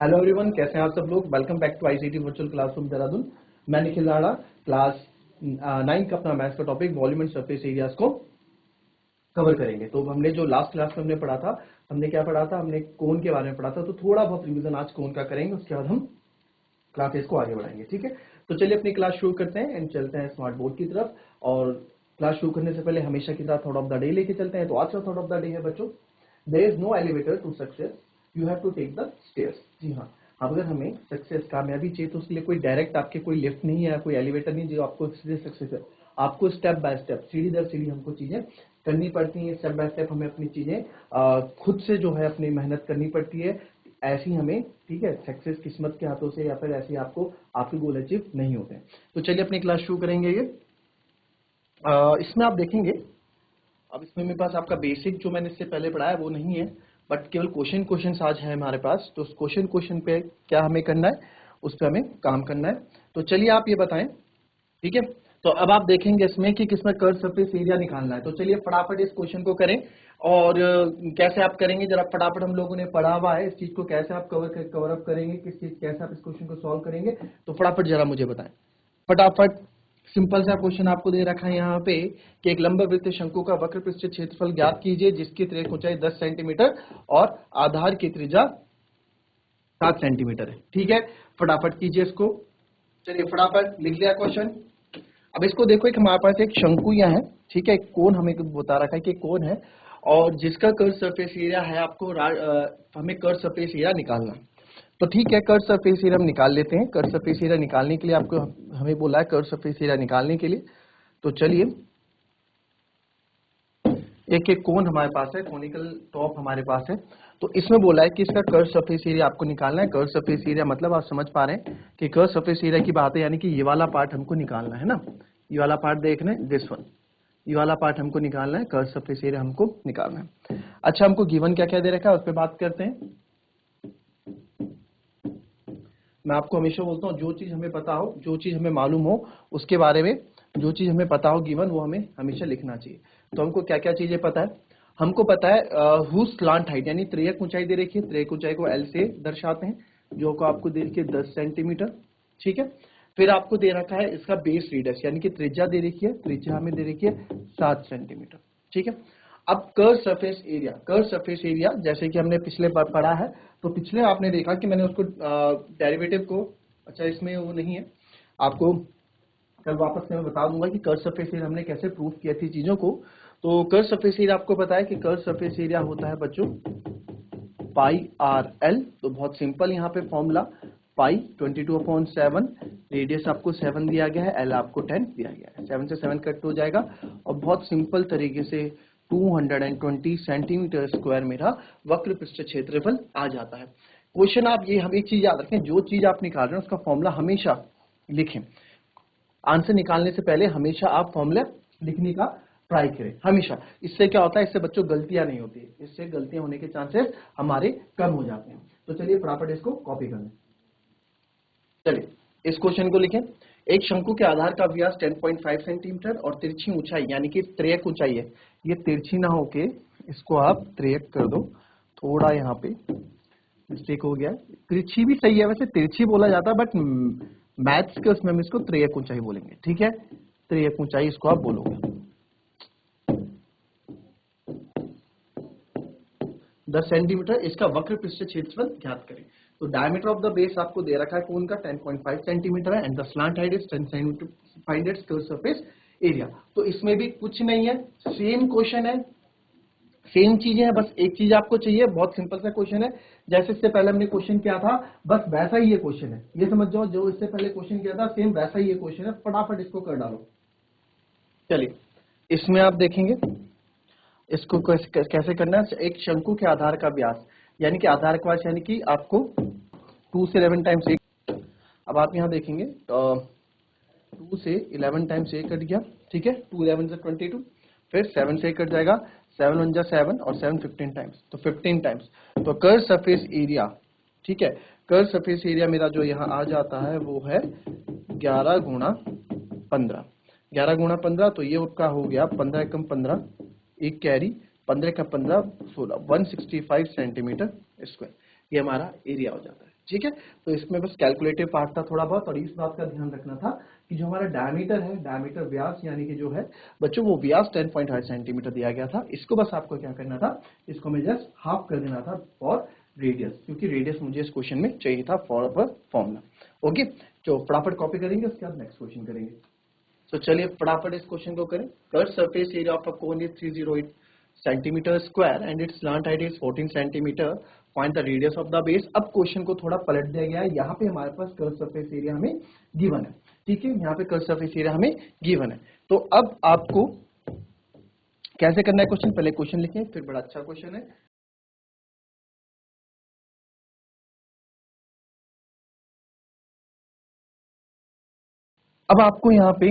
Hello everyone, कैसे हैं आप सब लोग। Welcome back to ICT virtual classroom Dehradun. मैं निखिल राणा, क्लास 9 का अपना मैथ्स का topic volume and surface areas को कवर करेंगे। तो हमने जो लास्ट क्लास में हमने पढ़ा था, हमने क्या पढ़ा था, हमने कोन के बारे में पढ़ा था। तो थोड़ा बहुत रिवीजन आज कोन का करेंगे, उसके बाद हम क्लासेस को आगे बढ़ाएंगे। ठीक है, तो चलिए अपनी क्लास शुरू करते हैं एंड चलते हैं स्मार्ट बोर्ड की तरफ। और क्लास शुरू करने से पहले हमेशा की तरह थॉट ऑफ द डे लेके चलते हैं। तो आज का थॉट ऑफ द डे है बच्चों, there is no elevator to success, you have to take the stairs. जी हाँ, अगर हमें सक्सेस कामयाबी चाहिए तो उसके लिए कोई डायरेक्ट आपके कोई लिफ्ट नहीं है, कोई एलिवेटर नहीं जो आपको सीधे सक्सेस है। आपको स्टेप बाय स्टेप, सीढ़ी दर सीढ़ी हमको चीजें करनी पड़ती हैं। स्टेप बाय स्टेप हमें अपनी चीजें खुद से जो है अपनी मेहनत करनी पड़ती है। ऐसी हमें, ठीक है, सक्सेस किस्मत के हाथों से या फिर ऐसे आपको आपके गोल अचीव नहीं होते हैं। तो चलिए अपनी क्लास शुरू करेंगे। ये इसमें आप देखेंगे, अब इसमें मेरे पास आपका बेसिक जो मैंने इससे पहले पढ़ाया वो नहीं है, बट केवल क्वेश्चन आज है हमारे पास। तो उस क्वेश्चन पे क्या हमें करना है, उस पर हमें काम करना है। तो चलिए आप ये बताएं, ठीक है। तो अब आप देखेंगे इसमें कि किसमें कर्व सरफेस एरिया निकालना है। तो चलिए फटाफट इस क्वेश्चन को करें। और कैसे आप करेंगे जरा फटाफट, हम लोगों ने पढ़ा हुआ है इस चीज को, कैसे आप कवर अप करेंगे, किस चीज कैसे आप इस क्वेश्चन को सॉल्व करेंगे। तो फटाफट जरा मुझे बताएं फटाफट। सिंपल सा क्वेश्चन आपको दे रखा है यहाँ पे कि एक लंबवृत्त शंकु का वक्र पृष्ठ क्षेत्रफल ज्ञात कीजिए जिसकी तिर्यक ऊंचाई 10 सेंटीमीटर और आधार की त्रिज्या 7 सेंटीमीटर है। ठीक है, फटाफट कीजिए इसको। चलिए फटाफट लिख लिया क्वेश्चन। अब इसको देखो, एक हमारे पास एक शंकु यहाँ है, ठीक है, एक कोन हमें बता रखा है कि कोन है और जिसका कर्व सरफेस एरिया है आपको हमें कर्व सरफेस एरिया निकालना। तो ठीक है, कर्व सरफेस एरिया हम निकाल लेते हैं। कर्व सरफेस एरिया निकालने के लिए आपको हमें बोला है कर्व सरफेस एरिया निकालने के लिए। तो चलिए, एक कोन हमारे पास है, कोनिकल टॉप हमारे पास है। तो इसमें बोला है कि इसका कर्व सरफेस एरिया आपको निकालना है। कर्व सरफेस एरिया मतलब आप समझ पा रहे हैं कि कर्व सरफेस एरिया की बात है, यानी कि ये वाला पार्ट हमको निकालना है ना। ये वाला पार्ट देख रहे हैं, दिस वन, ये वाला पार्ट हमको निकालना है। कर्व सरफेस एरिया हमको निकालना है। अच्छा, हमको गिवन क्या क्या दे रखा है उस पर बात करते हैं। मैं आपको हमेशा बोलता हूँ, जो चीज हमें पता हो, जो चीज हमें मालूम हो, उसके बारे में जो चीज हमें पता हो गिवन, वो हमें हमेशा लिखना चाहिए। तो हमको क्या क्या चीजें पता है, हमको पता है हु स्लांट हाइट, यानी त्रियक ऊंचाई दे रखी है। त्रियक ऊंचाई को एल से दर्शाते हैं, जो को आपको दे रखी है 10 सेंटीमीटर। ठीक है, फिर आपको दे रखा है इसका बेस रेडियस, यानी कि त्रिज्या दे रखी है, त्रिज्या हमें दे रखी है 7 सेंटीमीटर। ठीक है, अब curve surface area, curve surface area जैसे कि हमने पिछले बार पढ़ा है, तो पिछले आपने देखा कि मैंने उसको डेरिवेटिव को, अच्छा इसमें वो नहीं है, आपको कल वापस से मैं बता दूंगा कि कर्व सरफेस एरिया हमने कैसे प्रूव किया थी चीजों को। तो कर्व सरफेस एरिया आपको पता है कि कर्व सरफेस एरिया होता है बच्चों पाई आर एल। तो बहुत सिंपल यहाँ पे फॉर्मूला, पाई 22/7, रेडियस आपको 7 दिया गया है, एल आपको 10 दिया गया है। 7 से 7 कट हो जाएगा और बहुत सिंपल तरीके से 220 सेंटीमीटर स्क्वायर मेरा वक्र पृष्ठ क्षेत्रफल आ जाता है। क्वेश्चन आप ये, हम एक चीज याद रखें, जो चीज आप निकाल रहे हैं उसका फॉर्मूला हमेशा लिखें। आंसर निकालने से पहले हमेशा आप फॉर्मूला लिखने का ट्राई करें हमेशा। इससे क्या होता है, इससे बच्चों गलतियां नहीं होती, इससे गलतियां होने के चांसेस हमारे कम हो जाते हैं। तो चलिए फटाफट इसको कॉपी कर लें। चलिए इस क्वेश्चन को लिखें। एक शंकु के आधार का व्यास 10.5 सेंटीमीटर और तिरछी ऊंचाई, यानी कि त्रियक ऊंचाई है, ये तिरछी ना होके इसको आप त्रियक कर दो। थोड़ा यहाँ पे मिस्टेक हो गया, तिरछी भी सही है वैसे, तिरछी बोला जाता है, बट मैथ्स के उसमें हम इसको त्रियक ऊंचाई बोलेंगे। ठीक है, त्रियक ऊंचाई इसको आप बोलोगे। 10 सेंटीमीटर इसका वक्र पृष्ठ क्षेत्रफल ज्ञात करें। तो डायमीटर ऑफ द बेस आपको दे रखा है कोन का 10.5 सेंटीमीटर है and the slant height is 10 centimetre. Find its curve surface area. तो इसमें भी कुछ नहीं है, सेम क्वेश्चन है, सेम चीजें हैं, बस एक चीज आपको चाहिए। बहुत सिंपल सा क्वेश्चन है, जैसे इससे पहले हमने क्वेश्चन किया था, बस वैसा ही ये क्वेश्चन है। ये समझ जाओ, जो इससे पहले क्वेश्चन किया था सेम वैसा ही ये क्वेश्चन है। फटाफट इसको कर डालो। चलिए इसमें आप देखेंगे इसको कैसे करना है। एक शंकु के आधार का व्यास, यानी कि आधार का व्यास, यानी कि आपको 2 से 11 टाइम्स एक। अब आप यहाँ देखेंगे 2 से 11 टाइम्स एक कट गया, ठीक है, 2 11 से 22, फिर 7 से कट जाएगा, 7 1 जा 7 और 7 15 टाइम्स, तो 15 टाइम्स। तो कर्व सरफेस एरिया, ठीक है, कर्व सरफेस एरिया मेरा जो यहाँ आ जाता है वो है 11 गुणा 15। 11 गुणा 15, तो ये आपका हो गया 15 एकम 15, एक कैरी, 15 का 15 16, 165 सेंटीमीटर स्क्वायर, ये हमारा एरिया हो जाता है। ठीक है। तो इसमें बस कैलकुलेटिव पार्ट था थोड़ा बहुत, और इस बात का ध्यान रखना था कि जो हमारा डायमीटर है, डायमीटर व्यास यानी कि जो है बच्चों वो व्यास 10.8 सेंटीमीटर दिया गया था। इसको बस आपको क्या करना था, इसको मैं जस्ट हाफ कर देना था फॉर रेडियस, क्योंकि रेडियस मुझे इस क्वेश्चन में चाहिए था फॉर फॉर्मूला। ओके, तो फटाफट कॉपी करेंगे, उसके बाद नेक्स्ट क्वेश्चन करेंगे। तो चलिए फटाफट इस क्वेश्चन को करें। Curve surface area of a cone is 308 centimetre square and it's slant height is 14 centimetre, find the radius of the base. अब क्वेश्चन को थोड़ा पलट दिया गया है, यहाँ पे हमारे पास कर्व सरफेस एरिया हमें गिवन है, ठीक है, यहाँ पे कर्व सरफेस एरिया हमें गिवन है। तो अब आपको कैसे करना है क्वेश्चन, पहले क्वेश्चन लिखें, फिर बड़ा अच्छा क्वेश्चन है। अब आपको यहाँ पे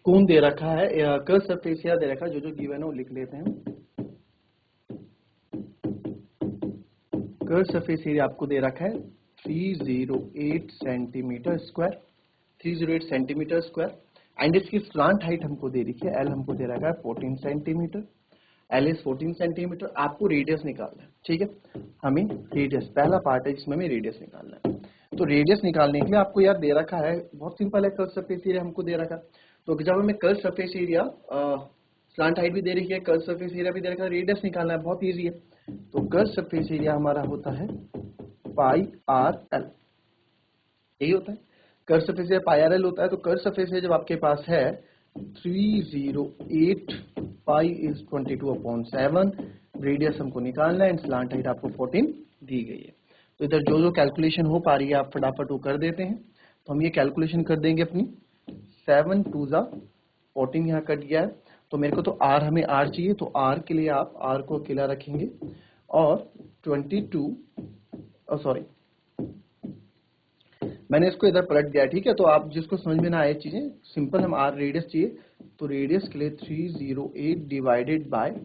कोण दे रखा है, कर्व सरफेस एरिया दे रखा है, जो गिवन है वो लिख लेते हैं। कर्व सरफेस एरिया आपको दे रखा है 308 centimetre square, 308 centimetre square, and इसकी स्लांट हाइट हमको दे रखी है, एल हमको दे रखा है 14 सेंटीमीटर, एल इज 14 सेंटीमीटर। आपको रेडियस निकालना है, ठीक है, हमें रेडियस पहला पार्ट है जिसमें हमें रेडियस निकालना है। तो रेडियस निकालने के लिए आपको यार दे रखा है, बहुत सिंपल है, कर्व सरफेस एरिया हमको दे रखा है। तो जब हमें curve surface area, slant height भी दे रही है, कर्व सरफेस एरिया भी दे रखा है, रेडियस निकालना है, बहुत इजी है। तो कर्व सरफेस एरिया हमारा होता है पाई आर एल, यही होता है कर्व सरफेस एरिया, पाई आर एल होता है। तो कर्व सरफेस एरिया जब आपके पास है 308 पाई इज 22/7, रेडियस हमको निकालना है, स्लांट हाइट आपको 14 दी गई है। तो इधर जो जो कैलकुलेशन हो पा रही है आप फटाफट वो कर देते हैं। तो हम ये कैलकुलेशन कर देंगे अपनी, 7 2 14 यहाँ कट गया है, तो मेरे को तो आर, हमें आर चाहिए, तो आर के लिए आप आर को अकेला रखेंगे, और 22, सॉरी मैंने इसको इधर पलट दिया, ठीक है। तो आप जिसको समझ में ना आए चीजें, सिंपल हम आर रेडियस चाहिए, तो रेडियस के लिए 308 डिवाइडेड बाय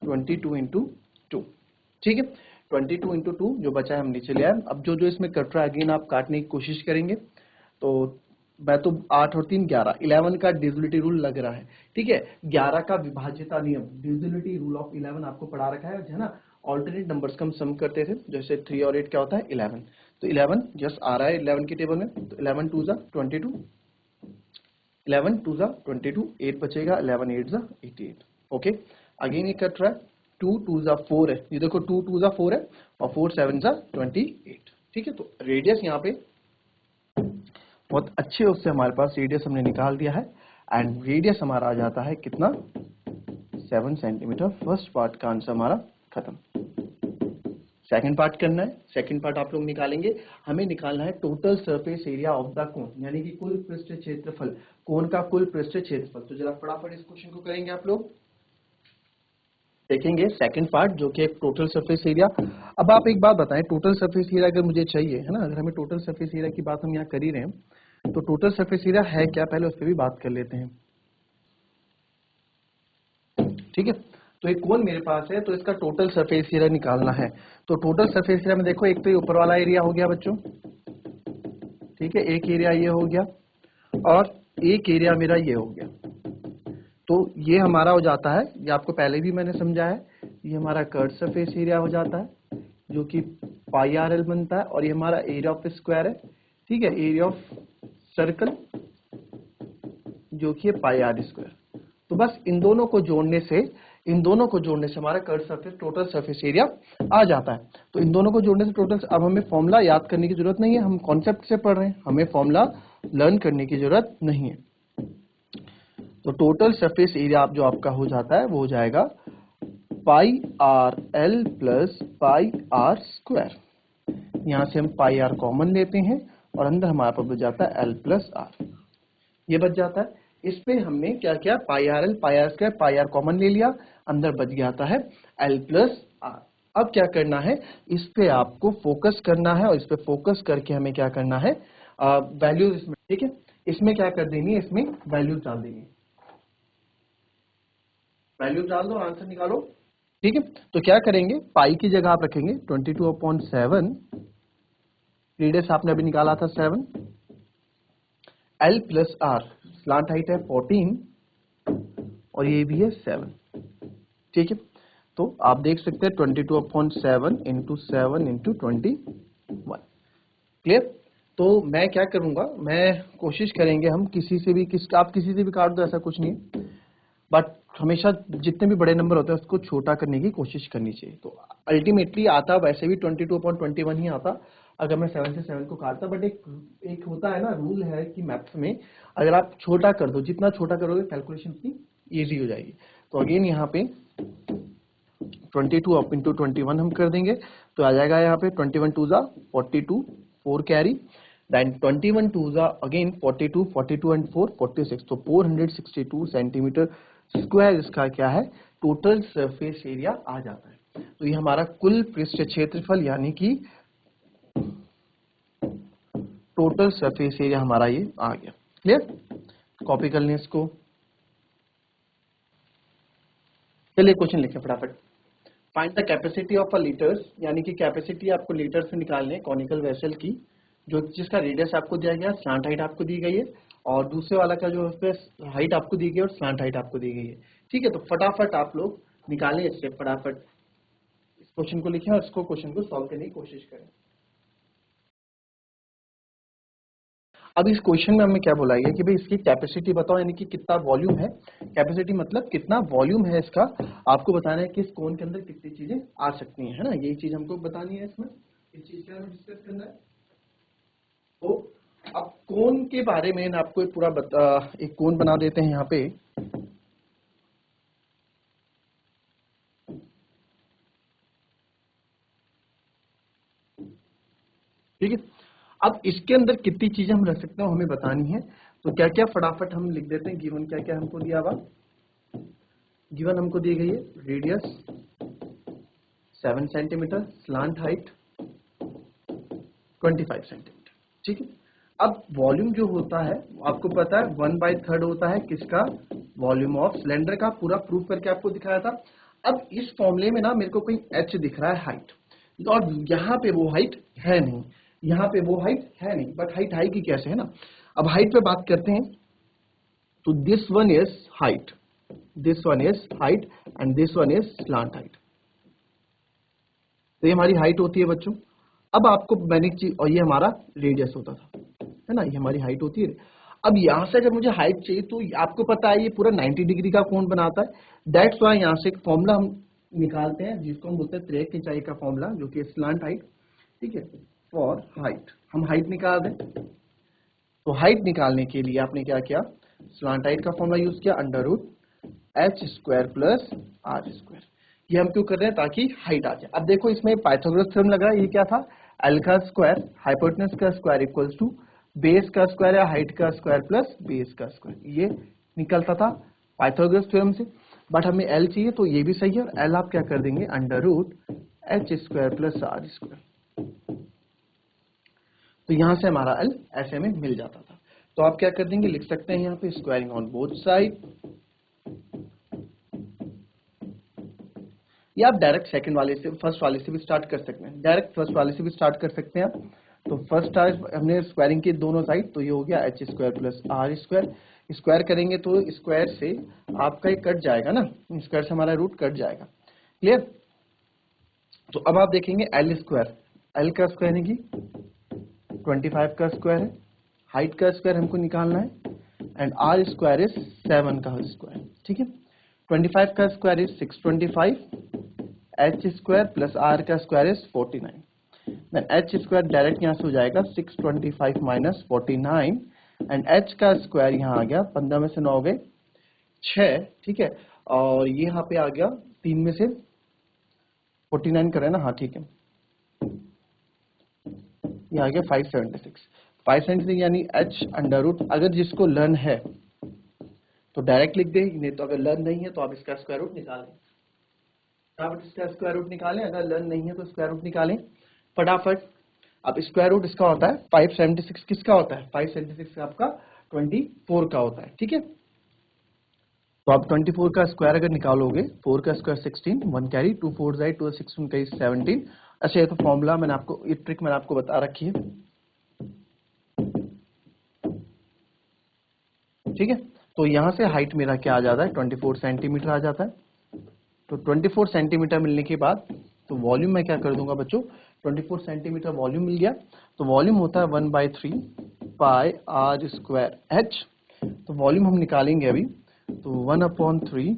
22 इंटू 2, ठीक है, 22 इंटू 2 जो बचा है हम नीचे ले आए। अब जो जो इसमें कट रहा है अगेन आप काटने की कोशिश करेंगे। तो मैं तो 8 और 3 11, 11 का डिविजिबिलिटी रूल लग रहा है, ठीक है, 11 का विभाज्यता नियम, डिविजिबिलिटी रूल ऑफ 11 आपको पढ़ा रखा है ना। ऑल्टरनेट नंबर्स का हम सम करते थे, जैसे 3 और 8 क्या होता है 11, तो 11 जस्ट आ रहा है 11 की टेबल में, तो 11 2 22, 11 2 22, 8 बचेगा, 11 8 88, ओके। अगेन ये कट रहा है, 2 2 4 है, ये देखो 2 2 4 है, और 4 7 28, ठीक है। तो रेडियस यहाँ पे बहुत अच्छे उससे हमारे पास रेडियस हमने निकाल दिया है, एंड रेडियस हमारा आ जाता है कितना, 7 सेंटीमीटर। फर्स्ट पार्ट का आंसर हमारा खत्म। सेकंड पार्ट करना है, सेकंड पार्ट आप लोग निकालेंगे, हमें निकालना है total surface area of the cone, यानी कि कुल पृष्ठ क्षेत्रफल, कोन का कुल पृष्ठ क्षेत्रफल। तो जरा फटाफट इस क्वेश्चन को करेंगे आप लोग, देखेंगे सेकंड पार्ट जो कि एक टोटल सरफेस एरिया। अब आप एक बात बताएं, टोटल सरफेस एरिया अगर मुझे चाहिए है ना, अगर हमें टोटल सरफेस एरिया की बात हम यहाँ कर ही रहे हैं, तो टोटल सरफेस एरिया है क्या, पहले उस पर भी बात कर लेते हैं, ठीक है। तो एक कोन मेरे पास है, तो इसका टोटल सरफेस एरिया निकालना है। तो टोटल सरफेस एरिया में देखो, एक तो ये ऊपर वाला एरिया हो गया बच्चों, ठीक है, एक एरिया ये हो गया, और एक एरिया मेरा ये हो गया। तो ये हमारा हो जाता है, ये आपको पहले भी मैंने समझा है, ये हमारा कर्व सरफेस एरिया हो जाता है जो कि पाई आर एल बनता है, और ये हमारा एरिया ऑफ स्क्वायर है, ठीक है, एरिया ऑफ सर्कल जो कि पाई आर स्क्वायर। तो बस इन दोनों को जोड़ने से, इन दोनों को जोड़ने से हमारा curve surface total surface area आ जाता है। तो इन दोनों को जोड़ने से टोटल, अब हमें फॉर्मूला याद करने की जरूरत नहीं है, हम कॉन्सेप्ट से पढ़ रहे हैं, हमें फॉर्मूला लर्न करने की जरूरत नहीं है। तो टोटल सरफेस एरिया जो आपका हो जाता है वो हो जाएगा pi r L plus pi r square. यहां से हम पाई आर कॉमन लेते हैं, और अंदर हमारे पास बच जाता है एल प्लस आर, ये बच जाता है। इस पे हमने क्या किया, pi r L pi r square, pi r common ले लिया, अंदर बच जाता है एल प्लस आर। अब क्या करना है, इस पे आपको फोकस करना है, और इस पे फोकस करके हमें क्या करना है, वैल्यूज इसमें, ठीक है, इसमें क्या कर देनी है, इसमें वैल्यूज डाल देनी है, वैल्यूज डाल दो, आंसर निकालो, ठीक है। तो क्या करेंगे, पाई की जगह आप रखेंगे 22/7, रेडियस आपने अभी निकाला था 7, l plus r, slant height है 14, और ये भी है 7, ठीक है। तो आप देख सकते हैं 22/7 इंटू 7 इंटू 21, क्लियर। तो मैं क्या करूंगा, मैं कोशिश करेंगे हम किसी से भी आप किसी से भी काट दो, ऐसा कुछ नहीं है, बट हमेशा जितने भी बड़े नंबर होते हैं उसको छोटा करने की कोशिश करनी चाहिए। तो अल्टीमेटली आता वैसे भी 22/21 ही आता अगर मैं 7 से 7 को काटता, बट एक होता है ना, रूल है कि मैथ्स में अगर आप छोटा कर दो, जितना छोटा करोगे कैलकुलेशन उतनी ईजी हो जाएगी। तो अगेन यहाँ पे 22 अप इंटू 21 हम कर देंगे, तो आ जाएगा यहाँ पे 21 टू ज़ा 42, 4 कैरी, then 21 टू ज़ा अगेन 42, 42 एंड 4 46, तो 462 सेंटीमीटर स्क्वायर इसका क्या है, टोटल सरफेस एरिया आ जाता है। तो ये हमारा कुल पृष्ठ क्षेत्रफल यानी कि टोटल सरफेस एरिया हमारा ये आ गया। क्लियर, कॉपी कर लें इसको। चलिए क्वेश्चन लिखें फटाफट। Find the capacity of a litres, यानी कि कैपेसिटी आपको लीटर से निकालने कॉनिकल वेसल की, जो जिसका रेडियस आपको दिया गया, स्लांट हाइट आपको दी गई है, और दूसरे वाला का जो हाइट आपको दी गई है और स्लांट हाइट आपको दी गई है। ठीक है, तो फटाफट आप लोग निकालें इससे, फटाफट इस क्वेश्चन को लिखें और इसको क्वेश्चन को सॉल्व करने की कोशिश करें। अब इस क्वेश्चन में हमें क्या बोला गया कि भाई इसकी कैपेसिटी बताओ, यानी कि कितना वॉल्यूम है। कैपेसिटी मतलब कितना वॉल्यूम है इसका, आपको बताना है कि इस कोन के अंदर कितनी चीजें आ सकती हैं, है ना, यही चीज हमको बतानी है इसमें, इस चीज के बारे में डिस्कस करना है। तो अब कोन के बारे में आपको एक पूरा एक कोन बना देते हैं यहाँ पे। ठीक है, अब इसके अंदर कितनी चीजें हम रख सकते हैं हमें बतानी है। तो क्या क्या फटाफट हम लिख देते हैं, गिवन क्या क्या हमको दिया हुआ। गिवन हमको दी गई है radius 7 centimetre, slant height 25 centimetre. ठीक है, अब वॉल्यूम जो होता है आपको पता है 1/3 होता है किसका, वॉल्यूम ऑफ सिलेंडर का। पूरा प्रूफ करके आपको दिखाया था। अब इस फॉर्मूले में ना मेरे को कोई h दिख रहा है हाइट, और यहाँ पे वो हाइट है नहीं, यहाँ पे वो हाइट है नहीं, बट हाइट आएगी कैसे, है ना। अब हाइट पे बात करते हैं, तो this one is height, this one is height and this one is slant height. तो ये हमारी हाइट होती है बच्चों। अब आपको मैंने चीज, और ये हमारा रेडियस होता था, है ना, ये हमारी हाइट होती है। अब यहां से अगर मुझे हाइट चाहिए तो आपको पता है ये पूरा 90 डिग्री का कोण बनाता है। दैट्स वाई यहां से एक फॉर्मूला हम निकालते हैं जिसको हम बोलते हैं तिर्यक खिंचाई का फॉर्मूला, जो कि स्लांट हाइट। ठीक है, फॉर हाइट हम हाइट निकाल दें। तो हाइट निकालने के लिए आपने क्या किया, स्लांट हाइट का फॉर्मूला यूज किया, under root h square plus r square. ये हम क्यों कर रहे हैं, ताकि हाइट आ जाए। अब देखो इसमें पाइथागोरस थ्योरम लगा, ये क्या था, एल का स्क्वायर हाइपोटेनस का स्क्वायर इक्वल्स टू बेस का स्क्वायर या हाइट का स्क्वायर प्लस बेस का स्क्वायर, ये निकलता था पाइथागोरस थ्योरम से। बट हमें एल चाहिए, तो ये भी सही है, और एल आप क्या कर देंगे, under root h square plus r square. तो यहां से हमारा एल ऐसे में मिल जाता था। तो आप क्या कर देंगे, लिख सकते हैं यहाँ पे स्क्वायरिंग ऑन बोथ साइड, या आप डायरेक्ट सेकंड वाले से, फर्स्ट वाले से भी स्टार्ट कर सकते हैं, डायरेक्ट फर्स्ट वाले से भी स्टार्ट कर सकते हैं आप। तो फर्स्ट हमने स्क्वायरिंग की दोनों साइड, तो ये हो गया h square plus r square. Square करेंगे तो स्क्वायर से आपका ये कट जाएगा ना, स्क्वायर से हमारा रूट कट जाएगा। क्लियर। तो अब आप देखेंगे एल स्क्वायर, एल का स्क्वायर है कि 25 का स्क्वायर है, हाइट का स्क्वायर हमको निकालना है, एंड आर स्क्वायर इज 7 का स्क्वायर। ठीक है, 25 का square is 625, H square plus r का square is 49। Then H square direct यहाँ से हो जाएगा 625 माइनस 49, एंड एच का स्क्वायर यहाँ आ गया 15 में से 9 हो गए 6। ठीक है, और ये यहाँ पे आ गया 3 में से 49 करें ना, हाँ ठीक है, ये आ गया 576। 576 यानी h अंडर रूट, अगर जिसको लर्न है तो डायरेक्ट लिख दे, नहीं तो अगर लर्न नहीं है तो आप इसका स्क्वायर रूट निकाल लें। फटाफट इसका स्क्वायर रूट निकालें, अगर लर्न नहीं है तो स्क्वायर रूट निकालें फटाफट। अब स्क्वायर रूट इसका होता है 576, किसका होता है, 576 आपका 24 का होता है। ठीक है, तो आप 24 का स्क्वायर अगर निकालोगे, 4 का स्क्वायर 16, 1 कैरी, 2 4 जाए 2 6 1 कैरी 17। अच्छा, ये तो फॉर्मूला मैंने आपको, ये ट्रिक मैंने आपको बता रखी है। ठीक है, तो यहां से हाइट मेरा क्या आ जाता है, 24 सेंटीमीटर आ जाता है। तो 24 सेंटीमीटर मिलने के बाद तो वॉल्यूम मैं क्या कर दूंगा बच्चों, 24 सेंटीमीटर वॉल्यूम मिल गया। तो वॉल्यूम होता है 1/3 पाई आर स्क्वायर एच। तो वॉल्यूम हम निकालेंगे अभी। तो 1/3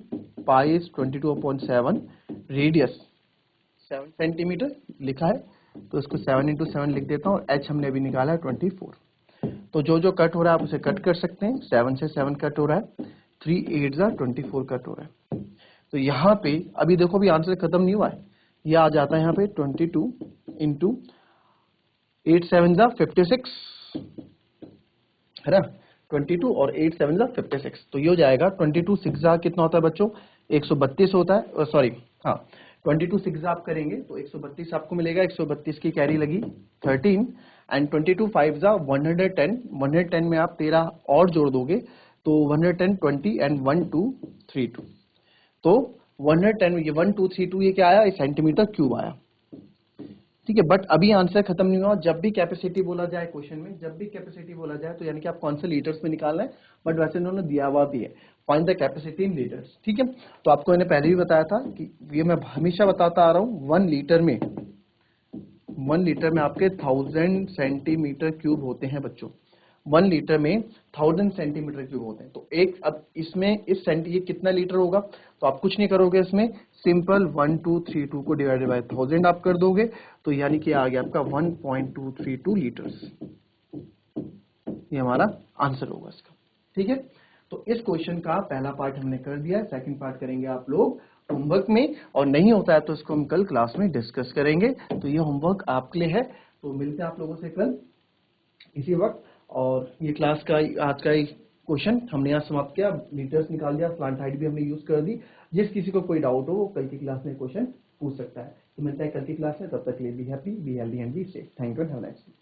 पाई इज 22/7, रेडियस 7 सेंटीमीटर लिखा है, तो इसको 7 × 7 लिख देता हूँ। एच हमने अभी निकाला है 24। तो जो जो कट हो रहा है आप उसे कट कर सकते हैं। 7 से 7 कट हो रहा है, 3 8 24 कट हो रहा है। तो यहाँ पे अभी देखो, अभी आंसर खत्म नहीं हुआ है, ये आ जाता है यहाँ पे 22 × 8 7 56, है ना। 22 और 8 7 56, तो ये हो जाएगा 22 6 कितना होता है बच्चों, 132 होता है। सॉरी, हाँ, 22 6 आप करेंगे तो 132 आपको मिलेगा। 132 की कैरी लगी 13 एंड 22 5 110। 110 में आप 13 और जोड़ दोगे तो 110 20 एंड 1 2 3 2। तो 110 ये 1 2 3 2 ये क्या आया, सेंटीमीटर क्यूब आया। ठीक है, बट अभी आंसर खत्म नहीं हुआ। जब भी कैपेसिटी बोला जाए क्वेश्चन में, जब भी कैपेसिटी बोला जाए तो यानी कि आप कौन से लीटर्स में निकालना है, बट वैसे इन्होंने दिया हुआ भी है, find the capacity in litres. ठीक है, तो आपको मैंने पहले भी बताया था कि ये मैं हमेशा बताता आ रहा हूँ, 1 लीटर में आपके 1000 सेंटीमीटर क्यूब होते हैं बच्चों। 1 लीटर में 1000 सेंटीमीटर क्यूब होते हैं। तो एक, अब इसमें इस ये कितना लीटर होगा, तो आप कुछ नहीं करोगे, इसमें सिंपल 1232 को डिवाइडेड बाय 1000 आप कर दोगे, तो यानी कि आ गया आपका 1232 लीटर्स। ये हमारा आंसर होगा इसका। ठीक है, तो इस क्वेश्चन का पहला पार्ट हमने कर दिया है, सेकंड पार्ट करेंगे आप लोग होमवर्क में, और नहीं होता है तो इसको हम कल क्लास में डिस्कस करेंगे। तो ये होमवर्क आपके लिए है। तो मिलते हैं आप लोगों से कल इसी वक्त। और ये क्लास का आज का क्वेश्चन हमने यहाँ समाप्त किया, लीटर्स निकाल दिया, प्लांट हाइट भी हमने यूज कर दी। जिस किसी को कोई डाउट हो वो कल की क्लास में क्वेश्चन पूछ सकता है। तो मिलता है कल की क्लास में, तब तक के लिए be happy, be healthy and be safe. Thank you and have a nice day.